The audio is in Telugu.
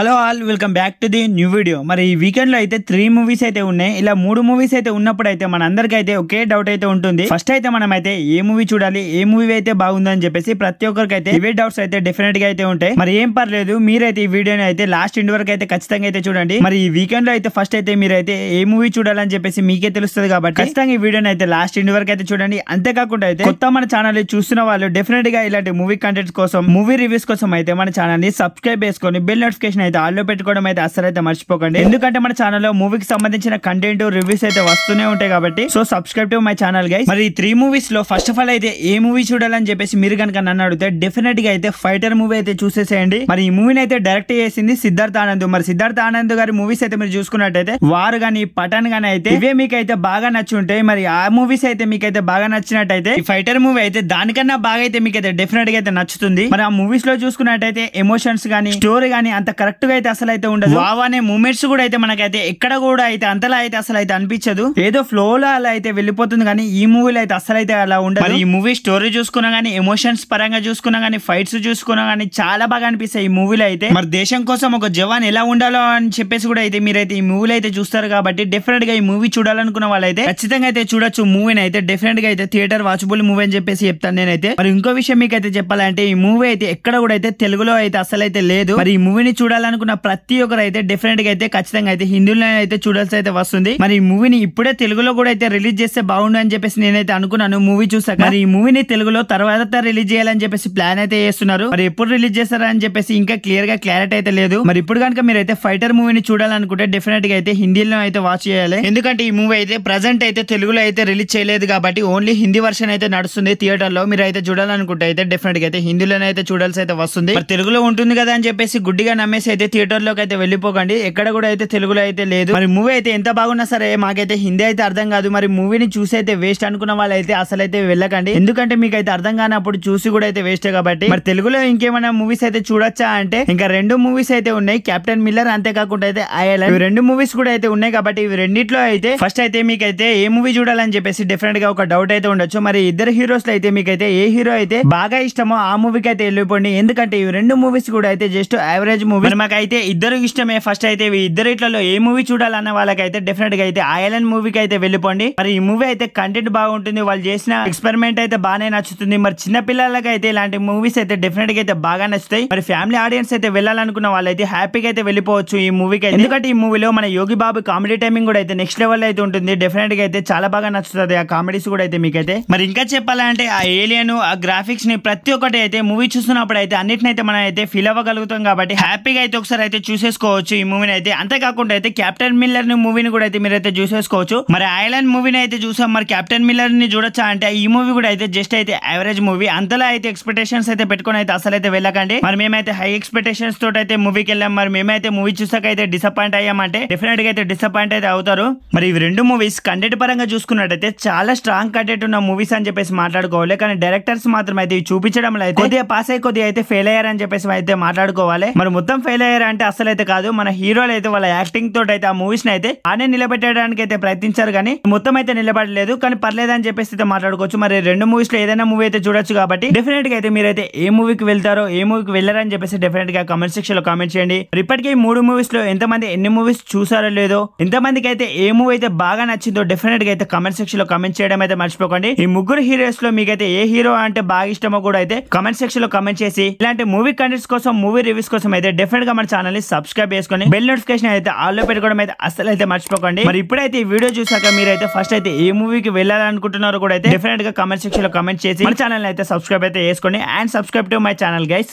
Hello all welcome back to the new video. మరి ఈ వీకెండ్ లో అయితే 3 మూవీస్ అయితే ఉన్నాయి. ఇలా 3 మూవీస్ అయితే ఉన్నప్పుడు అయితే మన అందరికి అయితే ఒకే డౌట్ అయితే ఉంటుంది. ఫస్ట్ అయితే మనం అయితే ఏ మూవీ చూడాలి, ఏ మూవీ అయితే బాగుందని చెప్పేసి ప్రతి ఒక్కరికి అయితే ఇవే డౌట్స్ అయితే డెఫినెట్ గా అయితే ఉంటాయి. మరి ఏం పర్లేదు, మీరైతే ఈ వీడియోని అయితే లాస్ట్ ఎండ్ వరకు అయితే ఖచ్చితంగా అయితే చూడండి. మరి ఈ వీకెండ్ లో అయితే ఫస్ట్ అయితే మీరైతే ఏ మూవీ చూడాలని చెప్పేసి మీకే తెలుస్తుంది కాబట్టి ఖచ్చితంగా ఈ వీడియోని అయితే లాస్ట్ ఎండ్ వరకు అయితే చూడండి. అంతేకాకుండా అయితే కొత్త మన ఛానల్ చూస్తున్న వాళ్ళు డెఫినెట్ గా ఇలాంటి మూవీ కంటెంట్స్ కోసం, మూవీ రివ్యూస్ కోసం అయితే మన ఛానల్ ని సబ్స్క్రైబ్ చేసుకొని బెల్ నోటిఫికేషన్ అయితే ఆల్లో పెట్టుకోవడం అయితే అసలు అయితే మర్చిపోకండి. ఎందుకంటే మన ఛానల్లో మూవీకి సంబంధించిన కంటెంట్ రివ్యూస్ అయితే వస్తూనే ఉంటాయి కాబట్టి so subscribe to my channel guys. మరి ఈ 3 మూవీస్ లో ఫస్ట్ ఆఫ్ ఆల్ అయితే ఏ మూవీ చూడాలని చెప్పేసి మీరు కనుక నన్ను అడిగితే డెఫినెట్ గా అయితే ఫైటర్ మూవీ అయితే చూసేసేయండి. మరి ఈ మూవీని అయితే డైరెక్ట్ చేసింది సిద్ధార్థ్ ఆనంద్. మరి సిద్ధార్థ్ ఆనంద్ గారి మూవీస్ అయితే మీరు చూసుకున్నట్టయితే వార్ గానీ, పఠాన్ గానీ అయితే ఇవే మీకు అయితే బాగా నచ్చి ఉంటాయి. మరి ఆ మూవీస్ అయితే మీకైతే బాగా నచ్చినట్టయితే ఈ ఫైటర్ మూవీ అయితే దానికన్నా బాగా అయితే మీకైతే డెఫినెట్ గా అయితే నచ్చుతుంది. మరి ఆ మూవీస్ లో చూసుకున్నట్టయితే ఎమోషన్స్ గానీ, స్టోరీ గానీ అంత కరెక్ట్ గా అయితే అసలు అయితే ఉండదు. వావ్ అనే మూమెంట్స్ కూడా అయితే మనకైతే ఎక్కడ కూడా అయితే అంతలా అయితే అసలు అయితే అనిపించదు. ఏదో ఫ్లో లో అలా అయితే వెళ్ళిపోతుంది కానీ ఈ మూవీలో అయితే అసలు అయితే అలా ఉండదు. మరి ఈ మూవీ స్టోరీ చూసుకున్నా గానీ, ఎమోషన్స్ పరంగా చూసుకున్నా గానీ, ఫైట్స్ చూసుకున్నా గానీ చాలా బాగా అనిపిస్తాయి ఈ మూవీలో అయితే. మరి దేశం కోసం ఒక జవాన్ ఎలా ఉండాలో అని చెప్పేసి కూడా అయితే మీరైతే ఈ మూవీలో అయితే చూస్తారు కాబట్టి డెఫినెట్ గా ఈ మూవీ చూడాలనుకున్న వాళ్ళైతే ఖచ్చితంగా అయితే చూడొచ్చు. మూవీని అయితే డెఫినెట్ గా అయితే థియేటర్ వాచబుల్ మూవీ అని చెప్పేసి చెప్తాను నేనైతే. మరి ఇంకో విషయం మీకు అయితే చెప్పాలంటే ఈ మూవీ అయితే ఎక్కడ కూడా అయితే తెలుగులో అయితే అసలు అయితే లేదు. మరి ఈ మూవీని చూడాలనుకున్న ప్రతి ఒక్కరు అయితే డెఫినెట్ గా అయితే ఖచ్చితంగా అయితే హిందీలో అయితే చూడాల్సి అయితే వస్తుంది. మరి ఈ మూవీని ఇప్పుడే తెలుగులో కూడా అయితే రిలీజ్ చేస్తే బాగుండు అని చెప్పేసి నేనైతే అనుకున్నాను మూవీ చూసాక. మరి ఈ మూవీని తెలుగులో తర్వాత రిలీజ్ చేయాలని చెప్పేసి ప్లాన్ అయితే చేస్తున్నారు. మరి ఎప్పుడు రిలీజ్ చేస్తారా అని చెప్పేసి ఇంకా క్లియర్ గా క్లారిటీ అయితే లేదు. మరి ఇప్పుడు కనుక మీరైతే ఫైటర్ మూవీని చూడాలనుకుంటే డెఫినెట్ గా అయితే హిందీలో అయితే వాచ్ చేయాలి. ఎందుకంటే ఈ మూవీ అయితే ప్రజెంట్ అయితే తెలుగులో అయితే రిలీజ్ చేయలేదు కాబట్టి ఓన్లీ హిందీ వర్షన్ అయితే నడుస్తుంది థియేటర్ లో. మీరు అయితే చూడాలనుకుంటే అయితే డెఫినెట్ గా అయితే హిందీలోనే అయితే చూడాల్సి అయితే వస్తుంది. మరి తెలుగులో ఉంటుంది కదా అని చెప్పేసి గుడ్డిగా నమ్మేసి అయితే థియేటర్ లోకి అయితే వెళ్ళిపోకండి. ఎక్కడ కూడా అయితే తెలుగులో అయితే లేదు. మరి మూవీ అయితే ఎంత బాగున్నా సరే మాకైతే హిందీ అయితే అర్థం కాదు. మరి మూవీని చూసి అయితే వేస్ట్ అనుకున్న వాళ్ళు అయితే అసలు అయితే వెళ్ళకండి. ఎందుకంటే మీకు అయితే అర్థం కానప్పుడు చూసి కూడా అయితే వేస్ట్ కాబట్టి. మరి తెలుగులో ఇంకేమైనా మూవీస్ అయితే చూడొచ్చా అంటే ఇంకా 2 మూవీస్ అయితే ఉన్నాయి, కెప్టెన్ మిల్లర్ అంతేకాకుండా అయితే ఐలాండ్. 2 మూవీస్ కూడా అయితే ఉన్నాయి కాబట్టి ఇవి రెండిట్లో అయితే ఫస్ట్ అయితే మీకైతే ఏ మూవీ చూడాలని చెప్పేసి డెఫినెట్ గా ఒక డౌట్ అయితే ఉండొచ్చు. మరి ఇద్దరు హీరోస్ లో అయితే మీకైతే ఏ హీరో అయితే బాగా ఇష్టమో ఆ మూవీకి అయితే వెళ్ళిపోండి. ఎందుకంటే ఈ 2 మూవీస్ కూడా అయితే జస్ట్ యావరేజ్ మూవీ. మాకైతే ఇద్దరు ఇష్టమే. ఫస్ట్ అయితే ఇద్దరిట్లలో ఏ మూవీ చూడాలన్న వాళ్ళకైతే డెఫినెట్ గా అయితే ఐలాండ్ మూవీకి అయితే వెళ్ళిపోండి. మరి ఈ మూవీ అయితే కంటెంట్ బాగుంటుంది, వాళ్ళు చేసిన ఎక్స్పెరిమెంట్ అయితే బాగానే నచ్చుతుంది. మరి చిన్న పిల్లలకి అయితే ఇలాంటి మూవీస్ అయితే డెఫినెట్ గా అయితే బాగా నచ్చుతాయి. మరి ఫ్యామిలీ ఆడియన్స్ అయితే వెళ్ళాలనుకున్న వాళ్ళైతే హ్యాపీగా అయితే వెళ్ళిపోవచ్చు ఈ మూవీకి. ఎందుకంటే ఈ మూవీలో మన యోగి బాబు కామెడీ టైమింగ్ కూడా అయితే నెక్స్ట్ లెవెల్ అయితే ఉంటుంది. డెఫినెట్ గా అయితే చాలా బాగా నచ్చుతుంది ఆ కామెడీస్ కూడా అయితే మీకైతే. మరి ఇంకా చెప్పాలంటే ఆ ఏలియన్, ఆ గ్రాఫిక్స్ ని ప్రతి ఒక్కటి అయితే మూవీ చూస్తున్నప్పుడు అయితే అన్నిటినైతే మనం అయితే ఫీల్ అవ్వగలుగుతాం కాబట్టి హ్యాపీగా అయితే ఒకసారి అయితే చూసేసుకోవచ్చు ఈ మూవీని అయితే. అంతేకాకుండా అయితే కెప్టెన్ మిల్లర్ మూవీని కూడా అయితే మీరైతే చూసేసుకోవచ్చు. మరి ఐలాండ్ మూవీని అయితే చూసాం, మరి కెప్టెన్ మిల్లర్ ని చూడొచ్చా అంటే ఈ మూవీ కూడా అయితే జస్ట్ అయితే యావరేజ్ మూవీ. అంతలా అయితే ఎక్స్పెక్టేషన్స్ అయితే పెట్టుకుని అయితే అసలు అయితే వెళ్ళకండి. మరి మేమైతే హై ఎక్స్పెక్టేషన్స్ తోటి అయితే మూవీకి వెళ్ళాం. మరి మేమైతే మూవీ చూసాక అయితే డిసప్పాయింట్ అయ్యామంటే డెఫినెట్ గా అయితే డిసప్పాయింట్ అయితే అవుతారు. మరి ఇవి 2 మూవీస్ కంటెంట్ పరంగా చూసుకున్నట్టయితే చాలా స్ట్రాంగ్ కంటెంట్ ఉన్న మూవీస్ అని చెప్పేసి మాట్లాడుకోవాలి. కానీ డైరెక్టర్స్ మాత్రం అయితే ఇవి చూపించడంలో అయితే కొద్దిగా పాస్ అయ్యి కొద్దిగా అయితే ఫెయిల్ అయ్యారని చెప్పేసి అయితే మాట్లాడుకోవాలి. మరి మొత్తం ఫెయిల్ అయ్యారు అంటే అసలు అయితే కాదు. మన హీరోలు అయితే వాళ్ళ యాక్టింగ్ తోటి అయితే ఆ మూవీస్ ని అయితే ఆనే నిలబెట్టడానికి అయితే ప్రయత్నించారు కానీ మొత్తం అయితే నిలబడలేదు. కానీ పర్లేదు అని చెప్పేసి అయితే మాట్లాడుకోవచ్చు. మరి 2 మూవీస్ లో ఏదైనా మూవీ అయితే చూడొచ్చు కాబట్టి డెఫినెట్ గా అయితే మీరైతే ఏ మూవీకి వెళ్తారో, ఏ మూవీకి వెళ్ళారని చెప్పేసి డెఫినెట్ గా కామెంట్ సెక్షన్ లో కామెంట్ చేయండి. ఇప్పటికీ 3 మూవీస్ లో ఎంతమంది ఎన్ని మూవీస్ చూసారో లేదో, ఎంతమందికి అయితే ఏ మూవీ అయితే బాగా నచ్చిందో డెఫినెట్ గా అయితే కామెంట్ సెక్షన్ లో కామెంట్ చేయడం అయితే మర్చిపోకండి. ఈ 3 హీరోస్ లో మీకైతే ఏ హీరో అంటే బాగా ఇష్టమో కూడా అయితే కామెంట్ సెక్షన్ లో కామెంట్ చేసి ఇలాంటి మూవీ కంటెంట్స్ కోసం, మూవీ రివ్యూస్ కోసం అయితే డెఫినెట్ గా మన ఛానల్ ని సబ్స్క్రైబ్ చేసుకొని బెల్ నోటిఫికేషన్ అయితే ఆల్లో పెట్టుకోవడం అయితే అసలు అయితే మర్చిపోకండి. మరి ఇప్పుడైతే ఈ వీడియో చూసాక మీరైతే ఫస్ట్ అయితే ఏ మూవీకి వెళ్ళాలనుకుంటున్నారో కూడా అయితే డెఫినెట్ గా కామెంట్ సెక్షన్ లో కామెంట్ చేసి మన ఛానల్ అయితే సబ్స్క్రైబ్ అయితే చేసుకోండి. And subscribe to my channel guys.